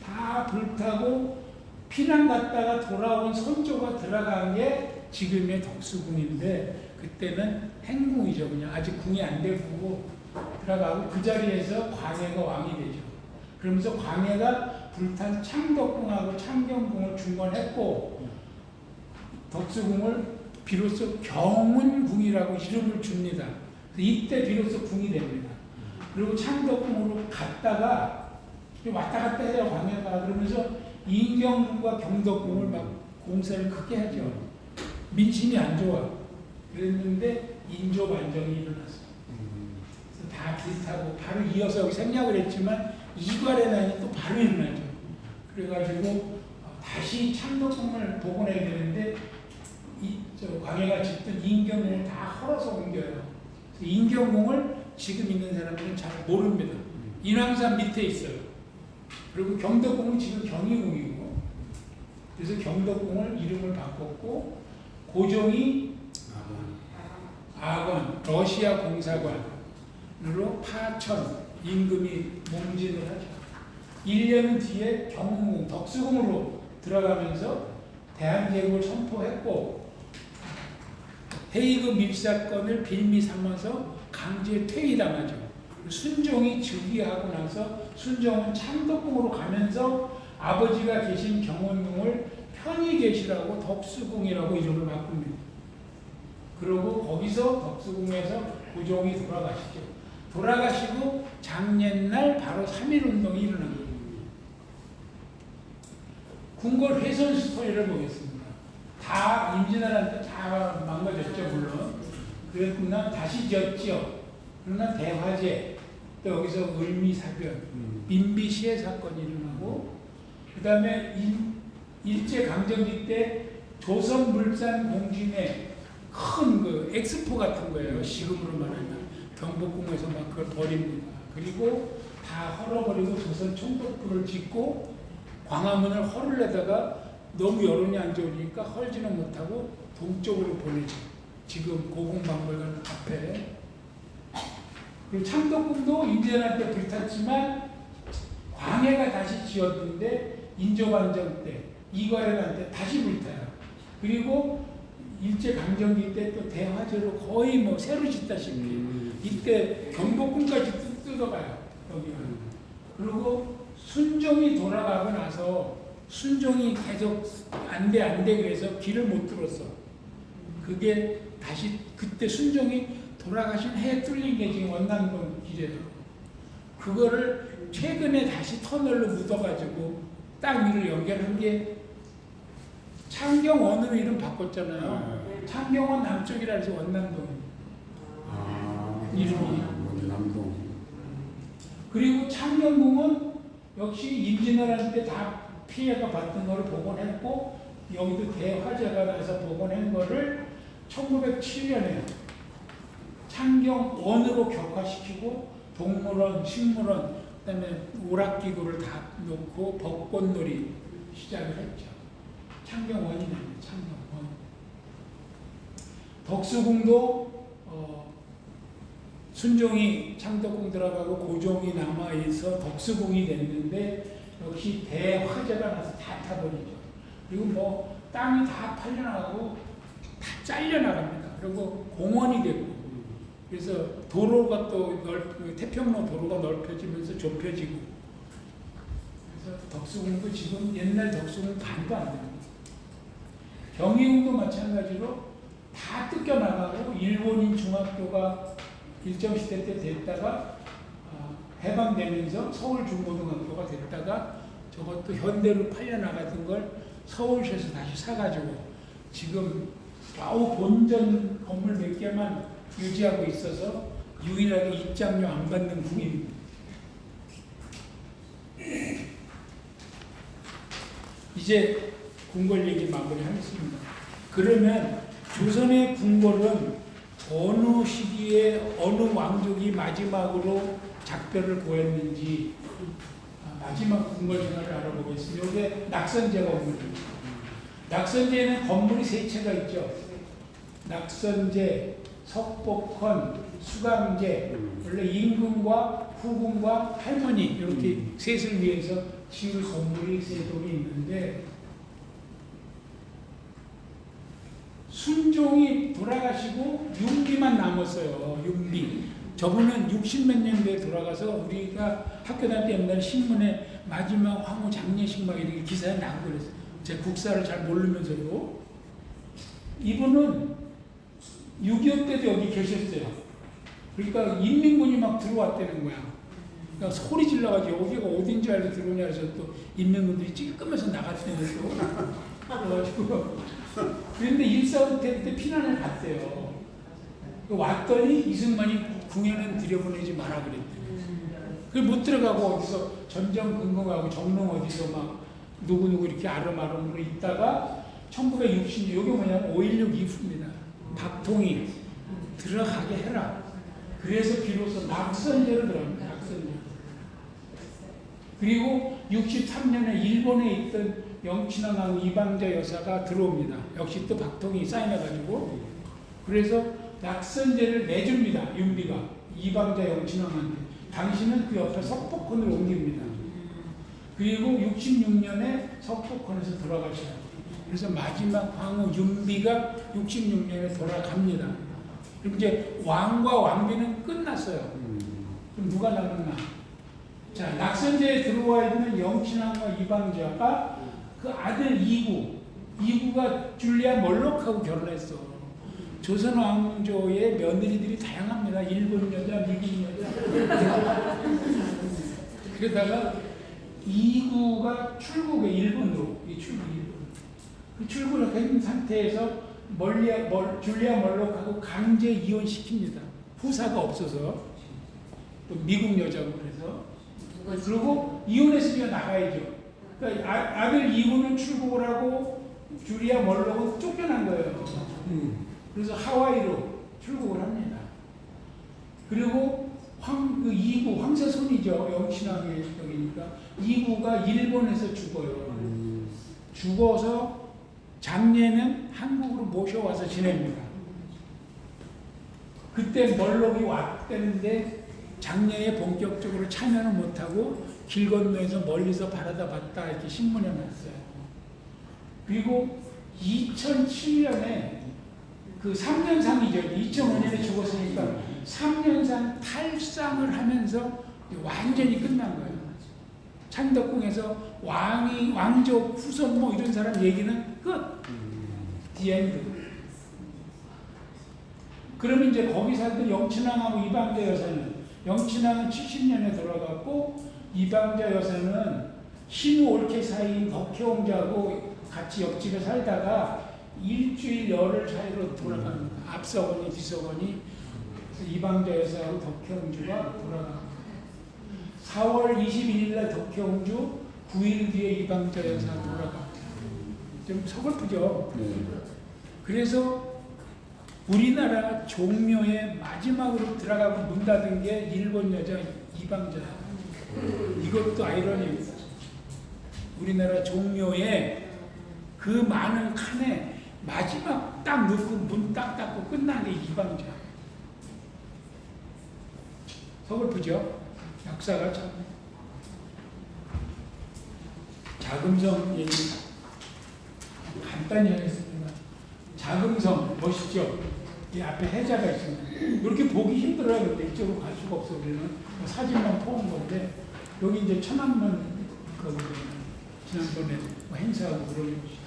다 불타고 피난 갔다가 돌아온 선조가 들어간 게 지금의 덕수궁인데, 그때는 행궁이죠. 그냥 아직 궁이 안 되고 들어가고 그 자리에서 광해가 왕이 되죠. 그러면서 광해가 불탄 창덕궁하고 창경궁을 중건했고, 덕수궁을 비로소 경운궁이라고 이름을 줍니다. 이때 비로소 궁이 됩니다. 그리고 창덕궁으로 갔다가 왔다 갔다 해요, 광해가. 그러면서 인경궁과 경덕궁을 막 공사를 크게 하죠. 민심이 안 좋아. 그랬는데 인조반정이 일어났어요. 그래서 다 비슷하고 바로 이어서 생략을 했지만 이괄의 난이 또 바로 일어나죠. 그래가지고 다시 창덕궁을 복원해야 되는데 광해가 짓던 인경궁을 다 헐어서 옮겨요. 인경궁을 지금 있는 사람들은 잘 모릅니다. 인왕산 밑에 있어요. 그리고 경덕궁은 지금 경희궁이고, 그래서 경덕궁을 이름을 바꿨고, 고종이 악원, 러시아 공사관으로 파천, 임금이 몽진을 하죠. 1년 뒤에 경흥궁, 덕수궁으로 들어가면서 대한제국을 선포했고, 헤이그 밀사건을 빌미 삼아서 강제 퇴위당하죠. 순종이 즉위하고 나서 순종은 창덕궁으로 가면서 아버지가 계신 경원궁을 편히 계시라고 덕수궁이라고 이름을 바꿉니다. 그리고 거기서 덕수궁에서 고종이 돌아가시죠. 돌아가시고 작년날 바로 3.1운동이 일어난 겁니다. 궁궐 훼손 스토리를 보겠습니다. 다 임진왜란때 다 망가졌죠, 물론. 그랬구나 다시 지었죠. 그러나 대화제, 또 여기서 을미사변, 민비시해 사건이 일어나고, 그 다음에 일제강점기 때 조선물산공진의 큰 그 엑스포 같은 거예요. 지금으로 말하면 경복궁에서 막 그걸 버립니다. 그리고 다 헐어버리고 조선 총독부를 짓고 광화문을 헐을 내다가 너무 여론이 안 좋으니까 헐지는 못하고 동쪽으로 보내죠. 지금 고궁박물관 앞에. 그리고 창덕궁도 임진왜란 때 불탔지만 광해가 다시 지었는데 인조반정 때, 이괄해란 때 다시 불타요. 그리고 일제강점기 때 또 대화제로 거의 뭐 새로 짓다시피 이때 경복궁까지 뜯어가요. 여기가. 그리고 순종이 돌아가고 나서 순종이 계속 안 돼 그래서 길을 못 뚫었어. 그게 다시 그때 순종이 돌아가신 해에 뚫린 게 지금 원남동 길이에요. 그거를 최근에 다시 터널로 묻어가지고 땅 위를 연결한 게 창경원으로 이름 바꿨잖아요. 창경원 남쪽이라 해서 원남동. 이름이. 원남동. 그리고 창경궁은 역시 임진왜란 때 다 피해가 받던 거를 복원했고, 여기도 대화재가 나서 복원한 거를 1907년에 창경원으로 격화시키고 동물원, 식물원, 그다음에 오락기구를 다 놓고 벚꽃놀이 시작을 했죠. 창경원이 됩니다. 창경원. 덕수궁도 순종이 창덕궁 들어가고 고종이 남아있어 덕수궁이 됐는데 역시 대화재가 나서 다 타버리죠. 그리고 뭐 땅이 다 팔려나가고 다 잘려나갑니다. 그리고 공원이 되고, 그래서 도로가 또 태평로 도로가 넓혀지면서 좁혀지고, 그래서 덕수궁도 지금 옛날 덕수궁 반도 안 됩니다. 경희궁도 마찬가지로 다 뜯겨나가고, 일본인 중학교가 일정 시대 때 됐다가 해방되면서 서울 중고등학교가 됐다가 저것도 현대로 팔려나가던 걸 서울시에서 다시 사가지고 지금 좌우 본전 건물 몇 개만 유지하고 있어서 유일하게 입장료 안 받는 궁입니다. 이제 궁궐 얘기 마무리하겠습니다. 그러면 조선의 궁궐은 어느 시기에 어느 왕족이 마지막으로 작별을 보였는지 마지막 궁궐 생활을 알아보겠습니다. 이게 낙선제 건물입니다. 낙선제에는 건물이 세 채가 있죠. 낙선제, 석복헌, 수강제, 원래 임금과 후궁과 할머니 이렇게 셋을 위해서 지을 건물이 세 동이 있는데, 순종이 돌아가시고 윤비만 남았어요. 윤비. 저분은 60몇 년도에 돌아가서 우리가 학교 다닐 때 옛날 신문에 마지막 황후 장례식 막 이렇게 기사에 나오고 그랬어요. 제 국사를 잘 모르면서도. 이분은 6.25 때도 여기 계셨어요. 그러니까 인민군이 막 들어왔다는 거야. 그러니까 소리 질러가지고 여기가 어딘지 알고 들어오냐 해서 또 인민군들이 찔끔해서 나갔다는 또. 그래가지고 그런데 1.4 때 피난을 갔대요. 왔더니 이승만이 궁에는 들여보내지 마라 그랬대요. 못 들어가고 어디서 전정 근거하고 정릉 어디서 막 누구누구 이렇게 아름아름으로 있다가 1960년 여기 뭐냐면 5.16 이후입니다. 박통이 들어가게 해라. 그래서 비로소 낙선제로 들어갑니다. 낙선제. 그리고 63년에 일본에 있던 영친왕 이방자 여사가 들어옵니다. 역시 또 박통이 사인해가지고 그래서 낙선제를 내줍니다. 윤비가 이방자 영친왕한테. 당신은 그 옆에 석폭헌을 옮깁니다. 그리고 66년에 석폭헌에서 돌아가셔요. 그래서 마지막 황후 윤비가 66년에 돌아갑니다. 그럼 이제 왕과 왕비는 끝났어요. 그럼 누가 남았나? 자, 낙선제에 들어와 있는 영친왕과 이방자가 그 아들 이구가 줄리아 멀록하고 결혼했어. 조선 왕조의 며느리들이 다양합니다. 일본 여자, 미국 여자. 그러다가 이구가 출국해 일본으로 그 출국을 한 상태에서 줄리아 멀록하고 강제 이혼시킵니다. 후사가 없어서 또 미국 여자고 그래서 그리고 이혼했으니까 나가야죠. 그러니까 아들 이구는 출국을 하고 줄리아 멀록은 쫓겨난 거예요. 그래서 하와이로 출국을 합니다. 그리고 이구 황세손이죠. 영친왕의 여기니까 이구가 일본에서 죽어요. 죽어서 장례는 한국으로 모셔와서 지냅니다. 그때 멀록이 왔다는데 장례에 본격적으로 참여는 못하고 길 건너에서 멀리서 바라다 봤다 이렇게 신문에 났어요. 그리고 2007년에 그 3년상이죠. 2005년에 죽었으니까 3년상 탈상을 하면서 완전히 끝난 거예요. 창덕궁에서 왕족 후손 뭐 이런 사람 얘기는 끝. 디엔드. 그러면 이제 거기 살던 영친왕하고 이방자 여사는 영친왕은 70년에 돌아갔고 이방자 여사는 신우 올케사이인 덕혜옹자하고 같이 옆집에 살다가 일주일 열흘 사이로 돌아갑니다. 앞서거니 뒤서거니. 그래서 이방자 여사하고 덕혜옹주가 돌아갑니다. 4월 21일 날 덕혜옹주, 9일 뒤에 이방자 여사 돌아갑니다. 좀 서글프죠? 그래서 우리나라 종묘에 마지막으로 들어가고 문 닫은 게 일본 여자 이방자. 이것도 아이러니입니다. 우리나라 종묘에 그 많은 칸에 마지막 딱 넣고 문 딱 닫고 끝난 게 이방자. 서글프죠? 역사가 참. 자금성 얘기 간단히 하겠습니다. 자금성 멋있죠? 이 앞에 해자가 있습니다. 이렇게 보기 힘들어요. 근데 이쪽으로 갈 수가 없어. 우리는 사진만 포온 건데 여기 이제 천안문 지난번에 뭐 행사하고 그런 곳이죠.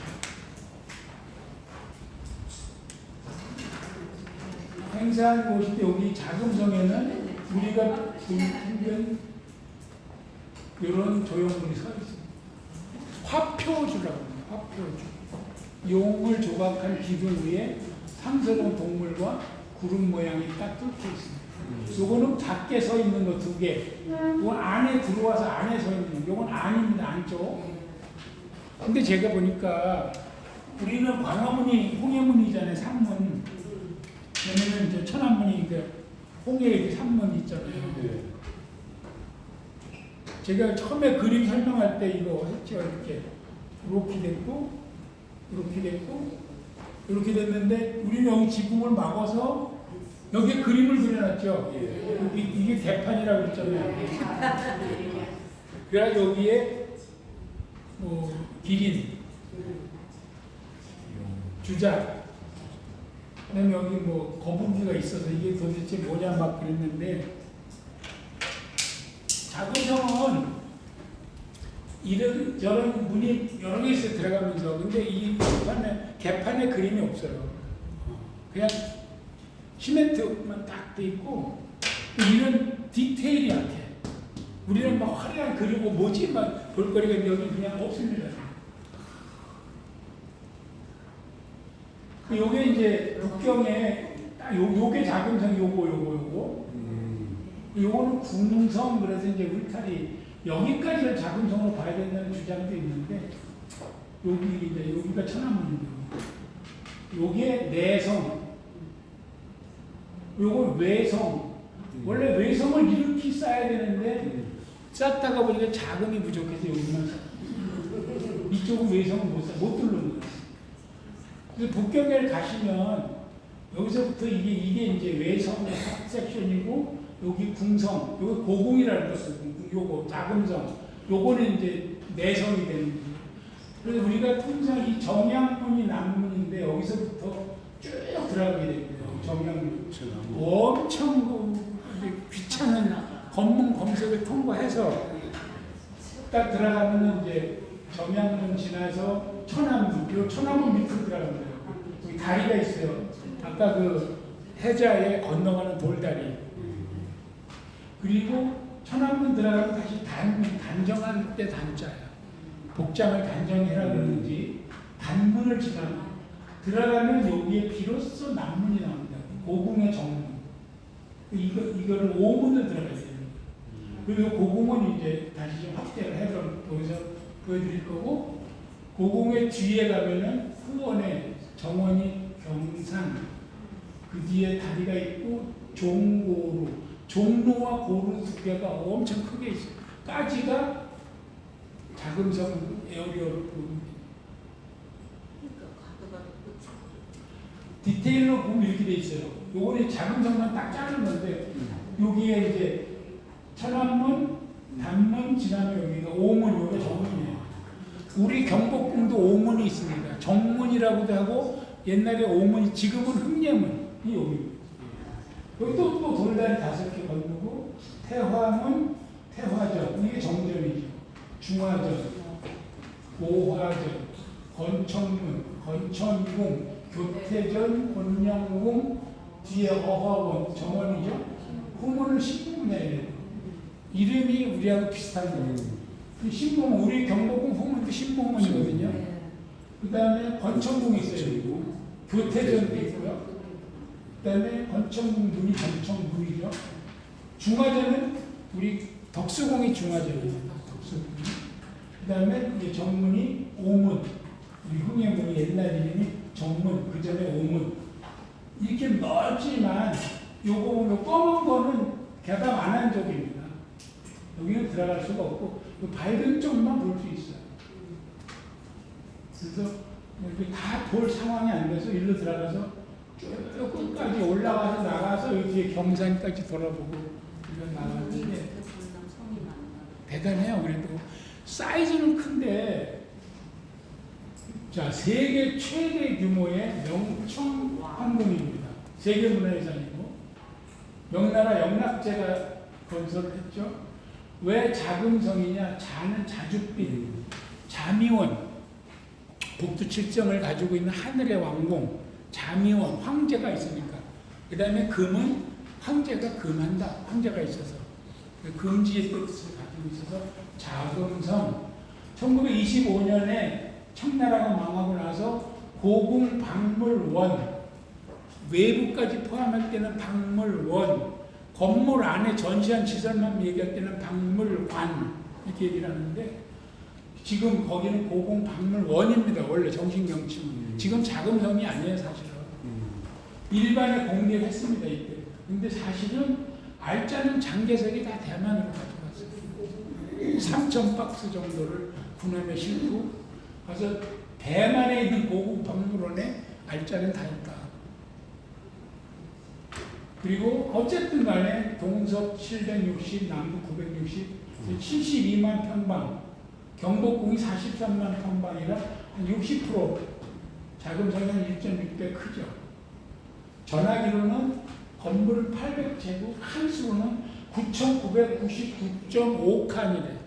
행사한 곳인데 여기 자금성에는 우리가 보면 이런 조형물이 서 있습니다. 화표주라고 합니다. 화표주. 용을 조각한 기둥 위에 상스러운 동물과 구름 모양이 딱 뚫혀 있습니다. 요거는 밖에 서 있는 거 2개. 요건 안에 들어와서 안에 서 있는 거. 요건 안입니다. 안쪽. 근데 제가 보니까 우리는 광화문이 홍해문이잖아요. 산문. 왜냐면 이제 천안문이 홍해 산문 있잖아요. 제가 처음에 그림 설명할 때 이거 했죠. 이렇게 됐고 이렇게 됐고 이렇게 됐는데 우리는 여기 지붕을 막아서 여기에 그림을 그려놨죠. 이게 대판이라고 했잖아요. 그래야 여기에 뭐 기린, 주작, 그다음에 여기 뭐 거북이가 있어서 이게 도대체 뭐냐 막 그랬는데 자금성은 이런 저런 문이 여러 개 있어요. 들어가면서. 근데 이 개판에 그림이 없어요. 그냥 시멘트만 딱 돼 있고 이런 디테일이 약해. 우리는 막 화려한 그리고 뭐지 막 볼거리가 여기 그냥 없습니다. 요게 이제 북경에 요게 자금성 요거 요거는 궁성, 그래서 이제 울타리 여기까지를 자금성으로 봐야 된다는 주장도 있는데 여기가 천안문인데 요게 내성, 요거 외성. 원래 외성을 이렇게 쌓아야 되는데 쌓다가 보니까 자금이 부족해서 여기만 쌓아요. 이쪽은 외성을 못 뚫는 거예요. 그래서 북경에 가시면 여기서부터 이게 이제 외성 섹션이고 여기 궁성, 여기 고궁이라는 것을 요거 자금성, 요거는 이제 내성이 되는 거예요. 그래서 우리가 통상 이 정양문이 남문인데 여기서부터 쭉 들어가게 됩니다. 정양문 엄청 귀찮은 검문 검색을 통과해서 딱 들어가면 이제 정양문 지나서 천안문, 요 천안문 밑으로 들어갑니다. 여기 다리가 있어요. 아까 그 해자에 건너가는 돌다리. 그리고 천안문 들어가면 다시 단정할 때 단자야. 복장을 단정해라 그러는지 단문을 지나면 들어가면 여기에 비로소 남문이 나옵니다. 고궁의 정문. 이거를 오문을 들어가야 돼요. 그리고 고궁은 이제 다시 좀 확대를 해서 여기서 보여드릴 거고, 고궁의 뒤에 가면은 후원에 정원이 경산, 그 뒤에 다리가 있고 종고루, 종로와 고루 두 개가 엄청 크게 있어요. 까지가 자금성 에어리어를 보입니다. 디테일로 보면 이렇게 돼 있어요. 요거는 자금성만 딱 자른 건데 여기에 이제 천안문, 단문 지나면 여기가 오문, 여기가 정문이에요. 우리 경복궁도 오문이 있습니다. 정문이라고도 하고 옛날에 오문이, 지금은 흑례문이 여기. 여기 또 돌다리 5개 건너고 태화문, 태화전, 이게 정전이죠. 중화전, 오화전, 건천문, 건천궁, 교태전, 권영궁, 뒤에 어화원, 정원이죠. 후문은 신문이야. 이름이 우리하고 비슷한 거예요. 신문, 우리 경복궁 후문도 신문이거든요. 그 다음에 건천궁이 있어요. 교태전도 있고요. 그 다음에 건천궁 문이 건천궁이죠. 중화전은 우리 덕수궁이 중화전이에요. 그 다음에 이제 정문이 오문, 우리 흥해문이 옛날 이름이 정문, 그 전에 오문. 이렇게 넓지만 요거 검은 거는 개방 안 한 쪽입니다. 여기는 들어갈 수가 없고 밝은 쪽만 볼 수 있어요. 그래서 이렇게 다 볼 상황이 안 돼서 일로 들어가서 쭉 끝까지 올라가서 나가서 여기 경산까지 돌아보고 이런 나가는데 대단해요. 그래도 사이즈는 큰데, 자, 세계 최대 규모의 명청 황궁입니다. 세계문화유산이고 명나라 영락제가 건설했죠. 왜 자금성이냐? 자는 자줏빛, 자미원, 북두칠정을 가지고 있는 하늘의 왕궁, 자미원, 황제가 있으니까. 그 다음에 금은 황제가 금한다, 황제가 있어서 금지의 뜻을 가지고 있어서 자금성. 1925년에 청나라가 망하고 나서 고궁 박물원, 외부까지 포함할 때는 박물원, 건물 안에 전시한 시설만 얘기할 때는 박물관 이렇게 얘기를 하는데, 지금 거기는 고궁 박물원입니다. 원래 정식 명칭은. 지금 자금성이 아니에요, 사실은. 일반에 공개를 했습니다, 이때. 근데 사실은 알짜는 장개석이 다 대만으로 가져갔어요. 3,000박스 정도를 군함에 싣고 가서 대만에 있는 고궁 박물원에 알짜는 다 있다. 그리고 어쨌든 간에 동서 760, 남북 960, 72만 평방, 경복궁이 43만 평방이라 한 60% 자금성이 한 1.6배 크죠. 전하기로는 건물 800제곱, 칸수로는 9,999.5칸이래.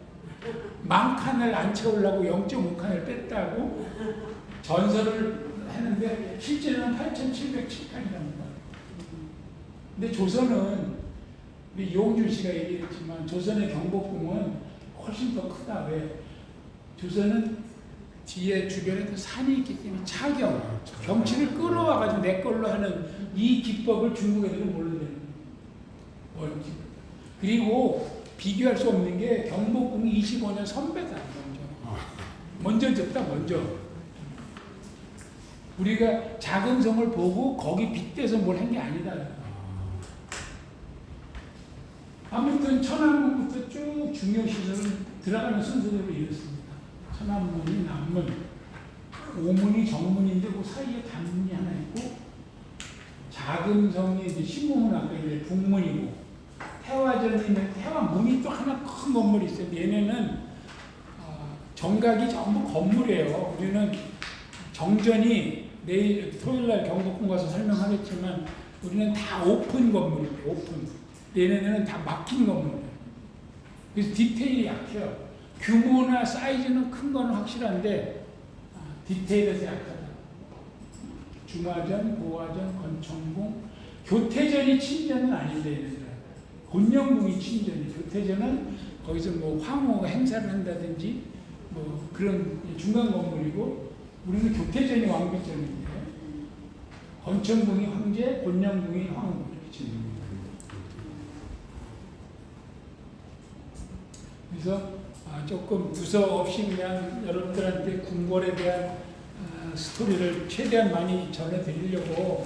만 칸을 안 채우려고 0.5칸을 뺐다고 전설을 했는데 실제로는 8,707칸이랍니다. 근데 조선은, 우리 이용준 씨가 얘기했지만 조선의 경복궁은 훨씬 더 크다. 왜? 조선은 뒤에 주변에 산이 있기 때문에 차경, 경치를 끌어와가지고 내 걸로 하는 이 기법을 중국 애들은 모르는 거예요. 그리고 비교할 수 없는 게 경복궁이 25년 선배다. 먼저 졌다. 먼저. 우리가 작은 성을 보고 거기 빗대서 뭘 한 게 아니다. 아무튼 천안문부터 쭉 중요시설은 들어가는 순서대로 이렇습니다. 천안문이 남문, 오문이 정문인데 그 사이에 단문이 하나 있고, 작은 성이 이제 신문은 아까 이제 북문이고, 태화전이 있는 태화문이 또 하나 큰 건물이 있어요. 얘네는 정각이 전부 건물이에요. 우리는 정전이 내일 토요일날 경복궁 가서 설명하겠지만 우리는 다 오픈 건물이에요. 오픈. 얘네는 다 막힌 건물이에요. 그래서 디테일이 약해요. 규모나 사이즈는 큰 거는 확실한데 디테일에서 약하다. 중화전, 보화전, 건청궁, 교태전이 친전은 아닌데 얘네들은. 곤영궁이 친전이. 교태전은 거기서 뭐 황후가 행사를 한다든지 뭐 그런 중간 건물이고, 우리는 교태전이 왕비전인데 건청궁이 황제, 곤영궁이 황후. 그래서 조금 두서 없이 그냥 여러분들한테 궁궐에 대한 스토리를 최대한 많이 전해드리려고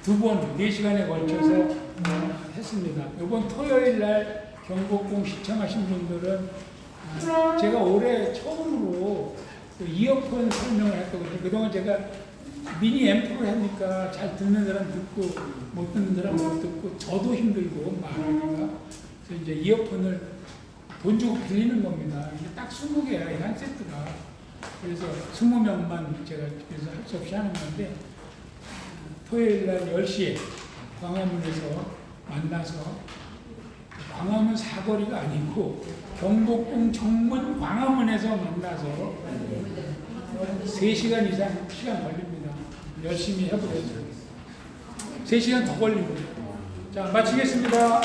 2번, 4시간에 걸쳐서 했습니다. 이번 토요일 날 경복궁 시청하신 분들은 제가 올해 처음으로 이어폰 설명을 했거든요. 그동안 제가 미니 앰프를 하니까 잘 듣는 사람 듣고 못 듣는 사람 못 듣고 저도 힘들고 말하기가. 그래서 이제 이어폰을 돈 주고 빌리는 겁니다. 이게 딱 20개야, 한 세트가. 그래서 20명만 제가 그래서 할 수 없이 하는 건데, 토요일 날 10시에 광화문에서 만나서, 광화문 사거리가 아니고 경복궁 정문 광화문에서 만나서 3시간 이상 시간 걸립니다. 열심히 해보겠습니다. 3시간 더 걸립니다. 자, 마치겠습니다.